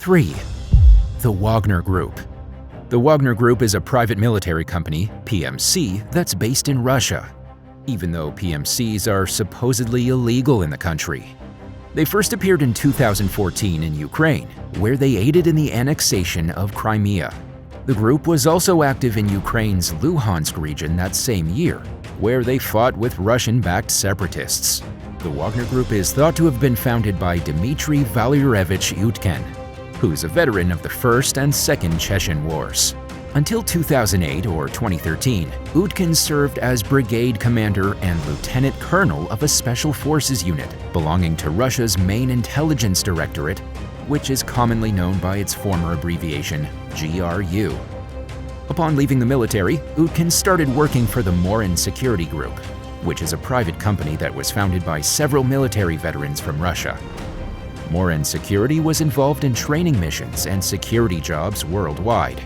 3. The Wagner Group. The Wagner Group is a private military company, PMC, that's based in Russia, even though PMCs are supposedly illegal in the country. They first appeared in 2014 in Ukraine, where they aided in the annexation of Crimea. The group was also active in Ukraine's Luhansk region that same year, where they fought with Russian-backed separatists. The Wagner Group is thought to have been founded by Dmitriy Valeryevich Utkin, who's a veteran of the First and Second Chechen Wars. Until 2008 or 2013, Utkin served as brigade commander and lieutenant colonel of a special forces unit belonging to Russia's main intelligence directorate, which is commonly known by its former abbreviation, GRU. Upon leaving the military, Utkin started working for the Moran security group, which is a private company that was founded by several military veterans from Russia. Moran Security was involved in training missions and security jobs worldwide,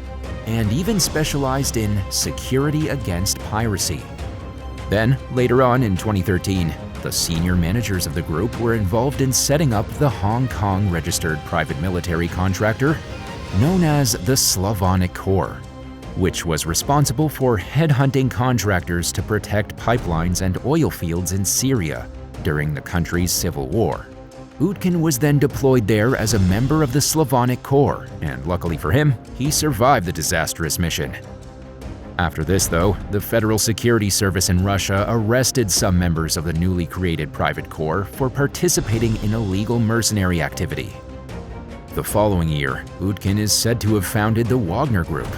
and even specialized in security against piracy. Then, later on in 2013, the senior managers of the group were involved in setting up the Hong Kong-registered private military contractor known as the Slavonic Corps, which was responsible for headhunting contractors to protect pipelines and oil fields in Syria during the country's civil war. Utkin was then deployed there as a member of the Slavonic Corps, and luckily for him, he survived the disastrous mission. After this, though, the Federal Security Service in Russia arrested some members of the newly created private corps for participating in illegal mercenary activity. The following year, Utkin is said to have founded the Wagner Group.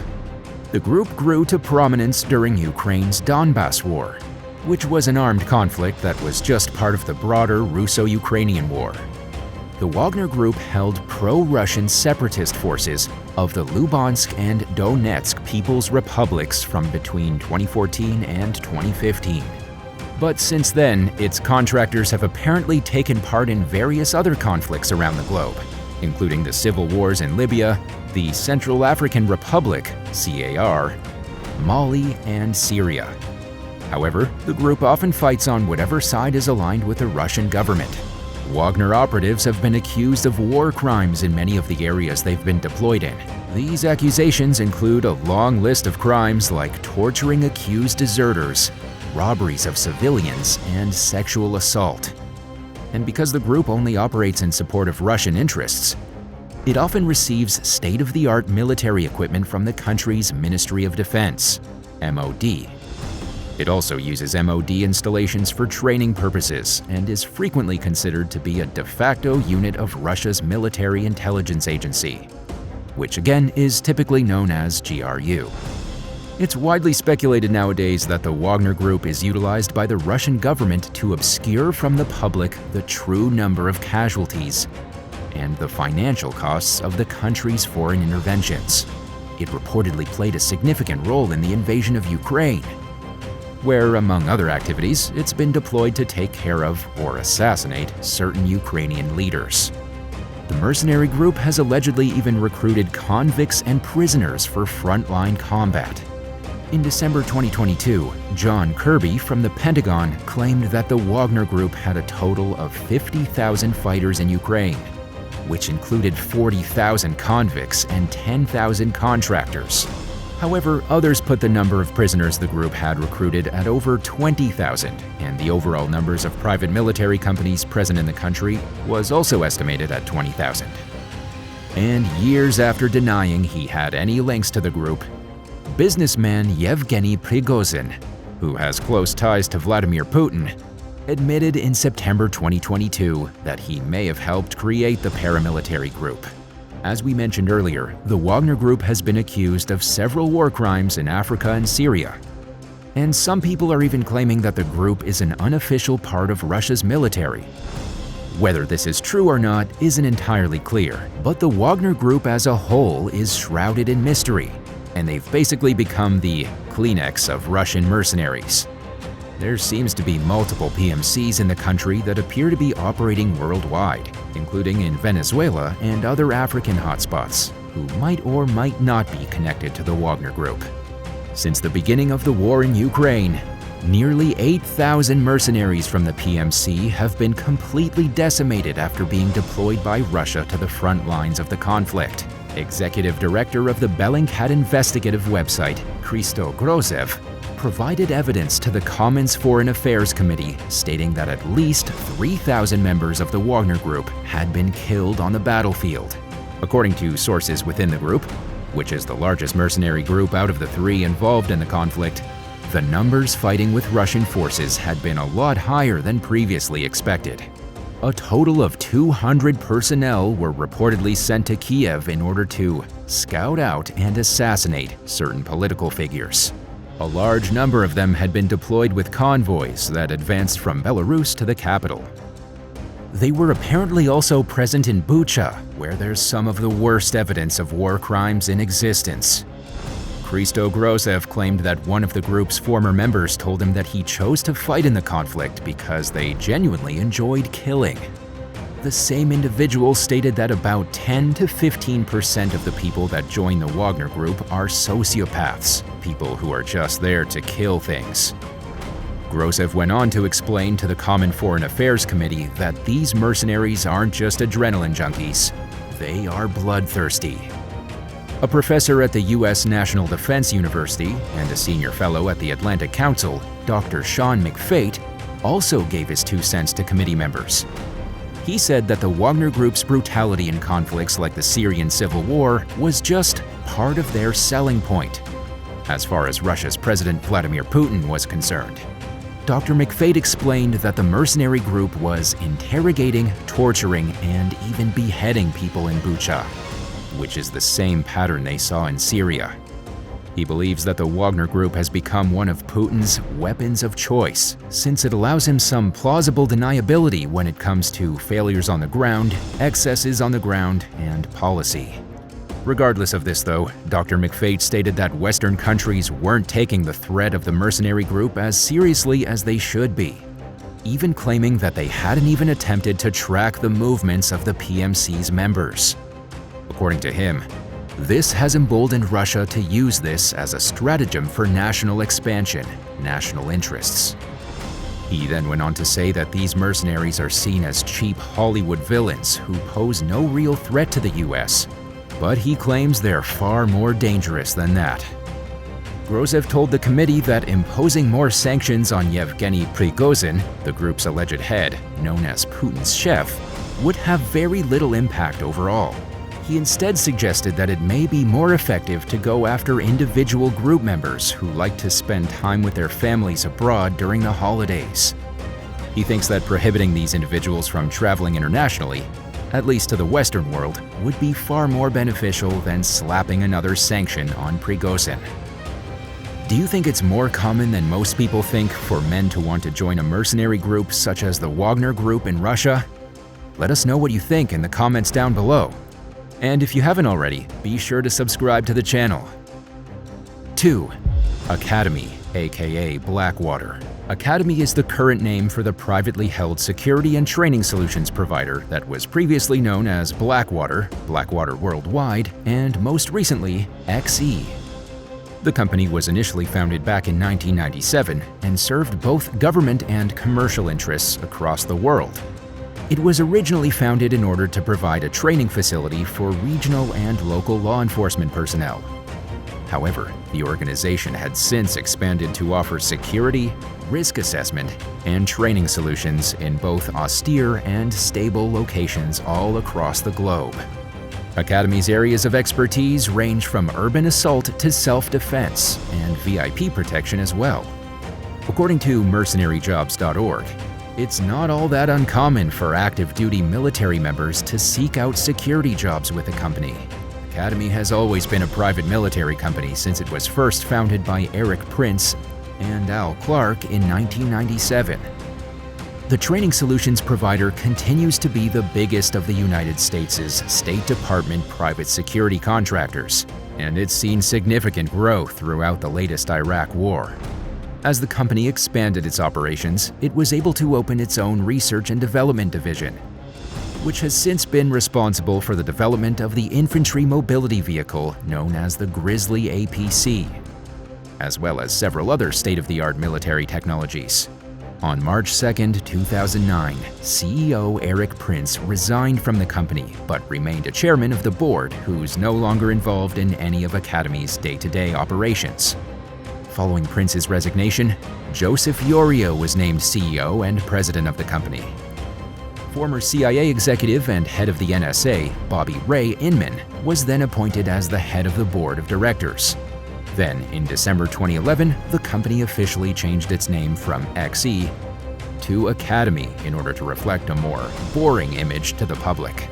The group grew to prominence during Ukraine's Donbass War, which was an armed conflict that was just part of the broader Russo-Ukrainian War. The Wagner Group held pro-Russian separatist forces of the Luhansk and Donetsk People's Republics from between 2014 and 2015. But since then, its contractors have apparently taken part in various other conflicts around the globe, including the civil wars in Libya, the Central African Republic, CAR, Mali, and Syria. However, the group often fights on whatever side is aligned with the Russian government. Wagner operatives have been accused of war crimes in many of the areas they've been deployed in. These accusations include a long list of crimes like torturing accused deserters, robberies of civilians, and sexual assault. And because the group only operates in support of Russian interests, it often receives state-of-the-art military equipment from the country's Ministry of Defense, MOD. It also uses MOD installations for training purposes and is frequently considered to be a de facto unit of Russia's military intelligence agency, which again is typically known as GRU. It's widely speculated nowadays that the Wagner Group is utilized by the Russian government to obscure from the public the true number of casualties and the financial costs of the country's foreign interventions. It reportedly played a significant role in the invasion of Ukraine, where, among other activities, it's been deployed to take care of or assassinate certain Ukrainian leaders. The mercenary group has allegedly even recruited convicts and prisoners for frontline combat. In December 2022, John Kirby from the Pentagon claimed that the Wagner Group had a total of 50,000 fighters in Ukraine, which included 40,000 convicts and 10,000 contractors. However, others put the number of prisoners the group had recruited at over 20,000, and the overall numbers of private military companies present in the country was also estimated at 20,000. And years after denying he had any links to the group, businessman Yevgeny Prigozhin, who has close ties to Vladimir Putin, admitted in September 2022 that he may have helped create the paramilitary group. As we mentioned earlier, the Wagner Group has been accused of several war crimes in Africa and Syria. And some people are even claiming that the group is an unofficial part of Russia's military. Whether this is true or not isn't entirely clear, but the Wagner Group as a whole is shrouded in mystery, and they've basically become the Kleenex of Russian mercenaries. There seems to be multiple PMCs in the country that appear to be operating worldwide, including in Venezuela and other African hotspots, who might or might not be connected to the Wagner Group. Since the beginning of the war in Ukraine, Nearly 8,000 mercenaries from the PMC have been completely decimated after being deployed by Russia to the front lines of the conflict. Executive Director of the Bellingcat investigative website, Christo Grozev, provided evidence to the Commons Foreign Affairs Committee stating that at least 3,000 members of the Wagner Group had been killed on the battlefield. According to sources within the group, which is the largest mercenary group out of the three involved in the conflict, the numbers fighting with Russian forces had been a lot higher than previously expected. A total of 200 personnel were reportedly sent to Kiev in order to scout out and assassinate certain political figures. A large number of them had been deployed with convoys that advanced from Belarus to the capital. They were apparently also present in Bucha, where there's some of the worst evidence of war crimes in existence. Christo Grozev claimed that one of the group's former members told him that he chose to fight in the conflict because they genuinely enjoyed killing. The same individual stated that about 10 to 15% of the people that join the Wagner Group are sociopaths, people who are just there to kill things. Grozev went on to explain to the Common Foreign Affairs Committee that these mercenaries aren't just adrenaline junkies, they are bloodthirsty. A professor at the U.S. National Defense University and a senior fellow at the Atlantic Council, Dr. Sean McFate, also gave his 2 cents to committee members. He said that the Wagner Group's brutality in conflicts like the Syrian civil war was just part of their selling point, as far as Russia's President Vladimir Putin was concerned. Dr. McFate explained that the mercenary group was interrogating, torturing, and even beheading people in Bucha, which is the same pattern they saw in Syria. He believes that the Wagner Group has become one of Putin's weapons of choice, since it allows him some plausible deniability when it comes to failures on the ground, excesses on the ground, and policy. Regardless of this though, Dr. McFate stated that Western countries weren't taking the threat of the mercenary group as seriously as they should be, even claiming that they hadn't even attempted to track the movements of the PMC's members. According to him, this has emboldened Russia to use this as a stratagem for national expansion, national interests. He then went on to say that these mercenaries are seen as cheap Hollywood villains who pose no real threat to the US, but he claims they're far more dangerous than that. Grozev told the committee that imposing more sanctions on Yevgeny Prigozhin, the group's alleged head, known as Putin's chef, would have very little impact overall. He instead suggested that it may be more effective to go after individual group members who like to spend time with their families abroad during the holidays. He thinks that prohibiting these individuals from traveling internationally, at least to the Western world, would be far more beneficial than slapping another sanction on Prigozhin. Do you think it's more common than most people think for men to want to join a mercenary group such as the Wagner Group in Russia? Let us know what you think in the comments down below. And if you haven't already, be sure to subscribe to the channel. 2. Academy, aka Blackwater. Academy is the current name for the privately held security and training solutions provider that was previously known as Blackwater, Blackwater Worldwide, and most recently, XE. The company was initially founded back in 1997 and served both government and commercial interests across the world. It was originally founded in order to provide a training facility for regional and local law enforcement personnel. However, the organization had since expanded to offer security, risk assessment, and training solutions in both austere and stable locations all across the globe. Academy's areas of expertise range from urban assault to self-defense and VIP protection as well. According to mercenaryjobs.org, it's not all that uncommon for active-duty military members to seek out security jobs with the company. Academy has always been a private military company since it was first founded by Eric Prince and Al Clark in 1997. The training solutions provider continues to be the biggest of the United States' State Department private security contractors, and it's seen significant growth throughout the latest Iraq war. As the company expanded its operations, it was able to open its own research and development division, which has since been responsible for the development of the infantry mobility vehicle known as the Grizzly APC. as well as several other state-of-the-art military technologies. On March 2, 2009, CEO Eric Prince resigned from the company but remained a chairman of the board who's no longer involved in any of Academy's day-to-day operations. Following Prince's resignation, Joseph Yorio was named CEO and president of the company. Former CIA executive and head of the NSA, Bobby Ray Inman, was then appointed as the head of the board of directors. Then, in December 2011, the company officially changed its name from XE to Academy in order to reflect a more boring image to the public.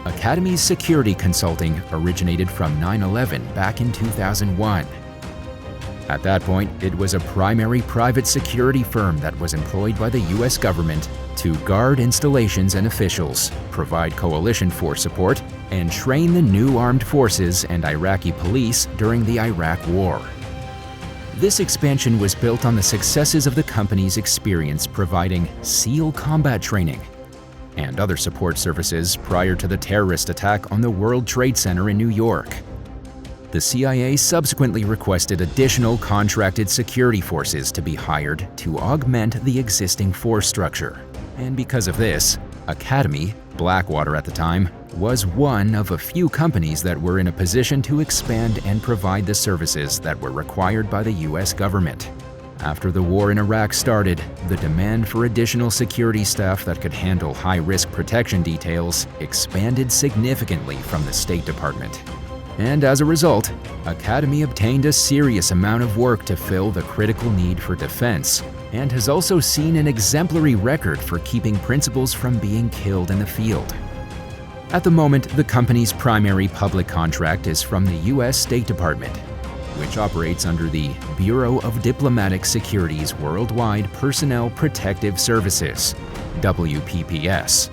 Academy's security consulting originated from 9/11 back in 2001. At that point, it was a primary private security firm that was employed by the US government to guard installations and officials, provide coalition force support, and train the new armed forces and Iraqi police during the Iraq War. This expansion was built on the successes of the company's experience providing SEAL combat training and other support services prior to the terrorist attack on the World Trade Center in New York. The CIA subsequently requested additional contracted security forces to be hired to augment the existing force structure. And because of this, Academy, Blackwater at the time, was one of a few companies that were in a position to expand and provide the services that were required by the US government. After the war in Iraq started, the demand for additional security staff that could handle high-risk protection details expanded significantly from the State Department. And as a result, Academy obtained a serious amount of work to fill the critical need for defense, and has also seen an exemplary record for keeping principals from being killed in the field. At the moment, the company's primary public contract is from the US State Department, which operates under the Bureau of Diplomatic Security's Worldwide Personnel Protective Services, WPPS.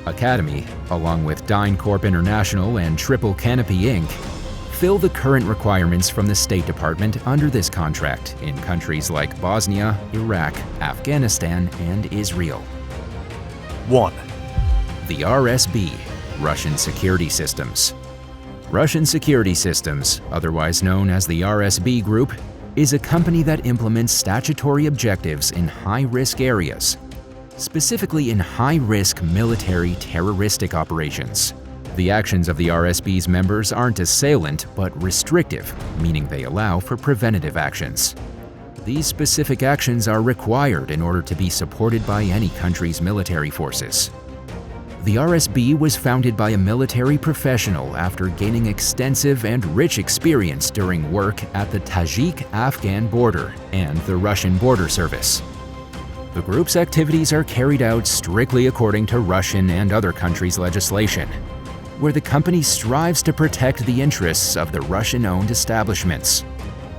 Academy, along with DynCorp International and Triple Canopy Inc., fill the current requirements from the State Department under this contract in countries like Bosnia, Iraq, Afghanistan, and Israel. 1. The RSB, Russian Security Systems. Russian Security Systems, otherwise known as the RSB Group, is a company that implements statutory objectives in high-risk areas, specifically in high-risk military terroristic operations. The actions of the RSB's members aren't assailant but restrictive, meaning they allow for preventative actions. These specific actions are required in order to be supported by any country's military forces. The RSB was founded by a military professional after gaining extensive and rich experience during work at the Tajik-Afghan border and the Russian Border Service. The group's activities are carried out strictly according to Russian and other countries' legislation, where the company strives to protect the interests of the Russian-owned establishments.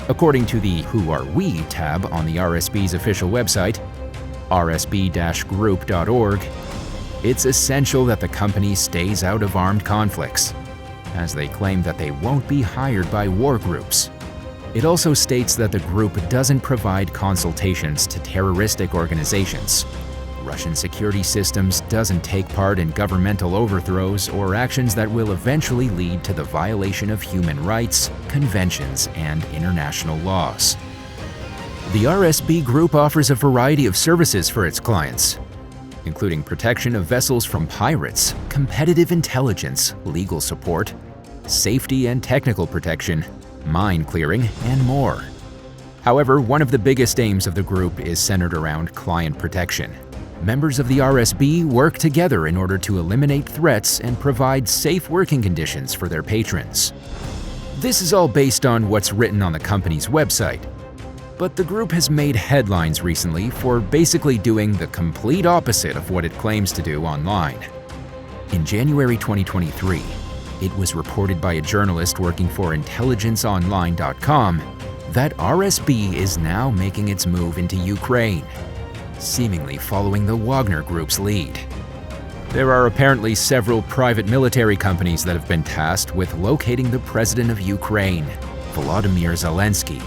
According to the Who Are We tab on the RSB's official website, rsb-group.org, it's essential that the company stays out of armed conflicts, as they claim that they won't be hired by war groups. It also states that the group doesn't provide consultations to terroristic organizations. Russian Security Systems doesn't take part in governmental overthrows or actions that will eventually lead to the violation of human rights, conventions, and international laws. The RSB Group offers a variety of services for its clients, including protection of vessels from pirates, competitive intelligence, legal support, safety and technical protection, mine clearing, and more. However, one of the biggest aims of the group is centered around client protection. Members of the RSB work together in order to eliminate threats and provide safe working conditions for their patrons. This is all based on what's written on the company's website, but the group has made headlines recently for basically doing the complete opposite of what it claims to do online. In January 2023, it was reported by a journalist working for IntelligenceOnline.com that RSB is now making its move into Ukraine, seemingly following the Wagner Group's lead. There are apparently several private military companies that have been tasked with locating the president of Ukraine, Volodymyr Zelensky,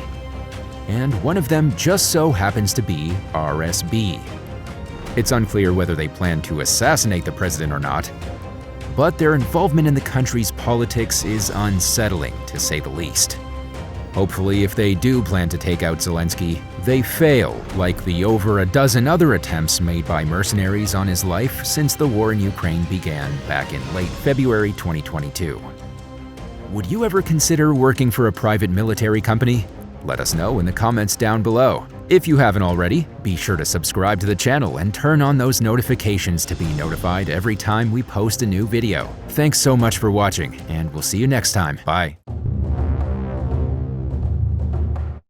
and one of them just so happens to be RSB. It's unclear whether they plan to assassinate the president or not, but their involvement in the country's politics is unsettling, to say the least. Hopefully, if they do plan to take out Zelensky, they fail like the over a dozen other attempts made by mercenaries on his life since the war in Ukraine began back in late February 2022. Would you ever consider working for a private military company? Let us know in the comments down below. If you haven't already, be sure to subscribe to the channel and turn on those notifications to be notified every time we post a new video. Thanks so much for watching, and we'll see you next time. Bye.